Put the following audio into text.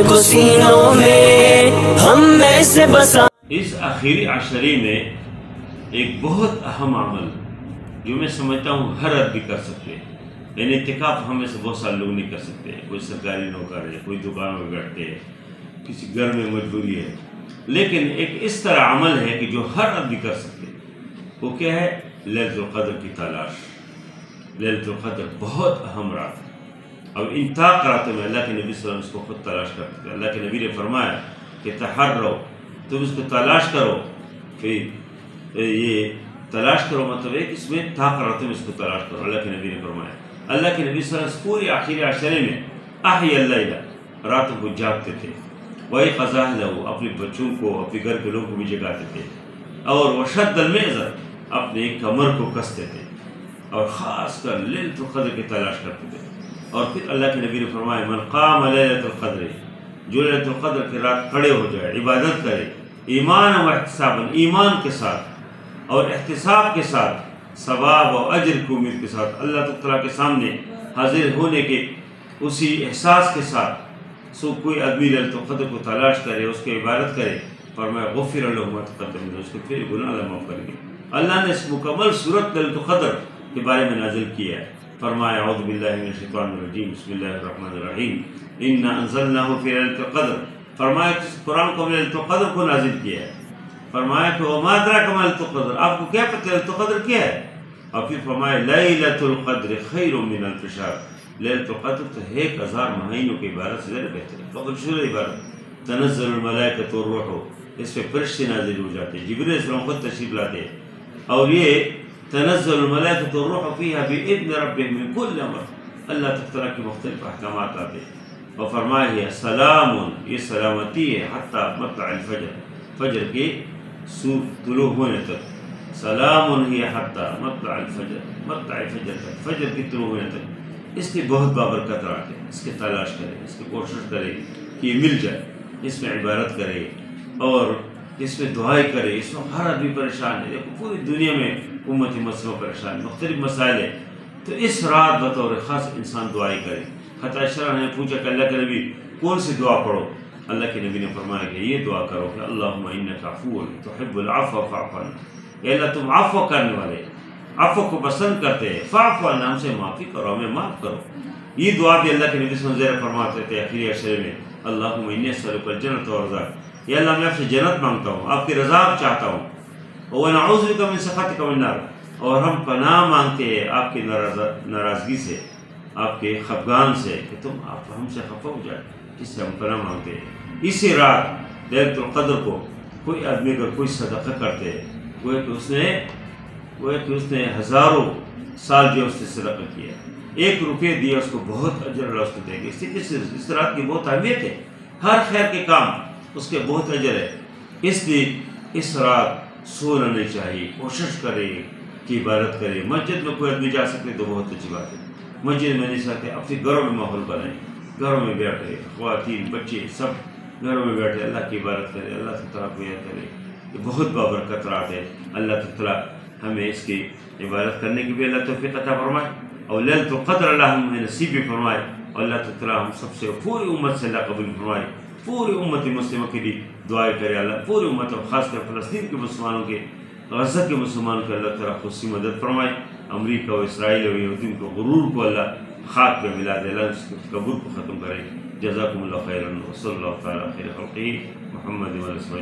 کو سینوں میں ہم میں سے بسا۔ اس آخری عشرے میں ایک بہت اہم عمل جو میں سمجھتا ہوں ہر آدمی کر سکتے ہیں، یعنی اعتکاف ہم میں سے بہت سارے لوگ نہیں کر سکتے، کوئی سرکاری نوکر ہے، کوئی دکان میں بیٹھتے ہیں، کسی گھر میں مجبوری ہے، لیکن ایک اس طرح عمل ہے کہ جو ہر آدمی کر سکتے ہیں۔ وہ کیا ہے؟ لیلۃ القدر کی تلاش۔ لیلۃ القدر بہت اہم رات ہے۔ اب ان طاق راتوں میں اللہ کے نبی صلی اللہ علیہ وسلم اس کو خود تلاش کرتے تھے۔ اللہ کے نبی نے فرمایا کہ تحروا، تم اس کو تلاش کرو۔ پھر یہ تلاش کرو مطلب ہے کہ اس میں طاق راتوں میں اس کو تلاش کرو، اللہ کے نبی نے فرمایا۔ اللہ کے نبی صلی اللہ علیہ وسلم پورے آخری عشرے میں احیا اللیل، راتوں کو جاگتے تھے، وایقظ اہلہ، اپنے بچوں کو اپنے گھر کے لوگوں کو بھی جگاتے تھے، اور وشد المیزر، اپنے کمر کو کستے تھے، اور خاص کر لیلۃ القدر کی تلاش کرتے تھے۔ اور پھر اللہ کے نبی نے فرمایا من قام لیلۃ القدر، جو لیلۃ القدر کی رات کھڑے ہو جائے، عبادت کرے، ایمان و احتسابا، ایمان کے ساتھ اور احتساب کے ساتھ، ثواب و اجر کی امید کے ساتھ، اللہ تعالیٰ کے سامنے حاضر ہونے کے اسی احساس کے ساتھ، سو کوئی آدمی لیلۃ القدر کو تلاش کرے، اس کی عبادت کرے، فرمایا غفر لہ ما تقدم من، اس کے پھر گناہ اللہ معاف کریں گے۔ اللہ نے اس مکمل صورت لیلۃ القدر کے بارے میں نازل کیا ہے۔ فرمایا اعوذ باللہ من الشیطان الرجیم، بسم اللہ الرحمن الرحیم، انا انزلناہ فی لیلۃ القدر، فرمایا کہ قرآن کو لیلۃ القدر کو نازل کیا ہے۔ فرمایا کہ وما ادراک ما لیلۃ القدر، آپ کو کیا پتہ لیلۃ القدر کیا ہے؟ اور پھر فرمایا لیلۃ القدر خیر من الف شہر، لیلۃ القدر تو 1000 مہینوں کی عبادت سے زیادہ بہتر ہے، فضل شروع عبادت۔ تنزل الملائکۃ والروح، اس پہ فرشتے نازل ہو جاتے ہیں، جبریل علیہ السلام خود تشریف لاتے ہیں، اور یہ تنزل الملائکۃ والروح فیہا بإذن ربہم من کل امر، اللہ تعالیٰ کی مختلف احکامات آتے ہیں۔ اور فرمایا ہے سلام، یہ سلامتی ہے حتی مطلع الفجر، فجر کے طلوع ہونے تک، سلام ہی حتی مطلع الفجر، مطلع الفجر تک، فجر کی طلوع ہونے تک۔ اس کی بہت بابرکت رات ہے، اس کی تلاش کرے، اس کی کوشش کرے کہ یہ مل جائے، اس میں عبادت کرے اور اس میں دعائیں کرے۔ اس وقت ہر آدمی پریشان ہے، دیکھو پوری دنیا میں امت مسلمہ پریشان ہے، مختلف مسائل ہیں، تو اس رات بطور خاص انسان دعائیں کرے۔ خطا شرح نے پوچھا کہ اللہ کے نبی کون سی دعا پڑھو؟ اللہ کے نبی نے فرمایا کہ یہ دعا کرو کہ اللہم انک عفو تحب العفو فاعف عنا، اے اللہ تم عفو کرنے والے، عفو کو پسند کرتے ہیں، فاعف عنا، ہم سے معافی کرو، ہمیں معاف کرو۔ یہ دعا بھی اللہ کے نبی صلی اللہ علیہ وسلم فرماتے تھے آخری عشرے میں، اللہم انی اسألک الجنۃ والرضا، یا اللہ میں آپ سے جنت مانگتا ہوں، آپ کی رضا چاہتا ہوں، ونعوذ بک من سخطک من النار، اور ہم پناہ مانگتے ہیں آپ کی ناراضگی سے، آپ کے خفگان سے، کہ تم آپ ہم سے خفا ہو جائے، اس سے ہم پناہ مانگتے ہیں۔ اسی رات لیلۃ القدر کو کوئی آدمی اگر کوئی صدقہ کرتے ہے، وہ کہ اس نے ہزاروں سال جو اس نے صدقہ کیا، 1 روپیہ دیا، اس کو بہت اجر اللہ اس کو دے گا۔ اس رات کی بہت اہمیت ہے، ہر خیر کے کام اس کے بہت اجر ہے، اس لیے اس رات سونا نہیں چاہیے، کوشش کرے کہ عبادت کرے۔ مسجد میں کوئی آدمی جا سکتے تو بہت اچھی بات ہے، مسجد میں نہیں سکتے اپنے گھروں میں ماحول بنائیں، گھروں میں بیٹھے، خواتین بچے سب گھروں میں بیٹھے اللہ کی عبادت کرے، اللہ تعالیٰ کو یاد کرے۔ یہ بہت بابرکت رات ہے، اللہ تعالیٰ ہمیں اس کی عبادت کرنے کی بھی اللہ توفیق عطا فرمائے، اور لیلۃ القدر اللہ ہمیں نصیب بھی فرمائے، اور اللہ تعالیٰ ہم سب سے پوری امت سے اللہ قبول فرمائے، پوری امت مسلمہ کے لیے دعائیں کرے اللہ، پوری امت اور خاص کر فلسطین کے مسلمانوں کے، غزہ کے مسلمانوں کے اللہ تعالیٰ خصوصی مدد فرمائے، امریکہ و اسرائیل و یہودیوں کو غرور کو اللہ خاک پہ ملا دے، اللہ اس کے تکبر کو ختم کرے۔ جزاکم اللہ خیرا، وصلی اللہ تعالیٰ خیر خلقہ محمد و علیہ وسلم۔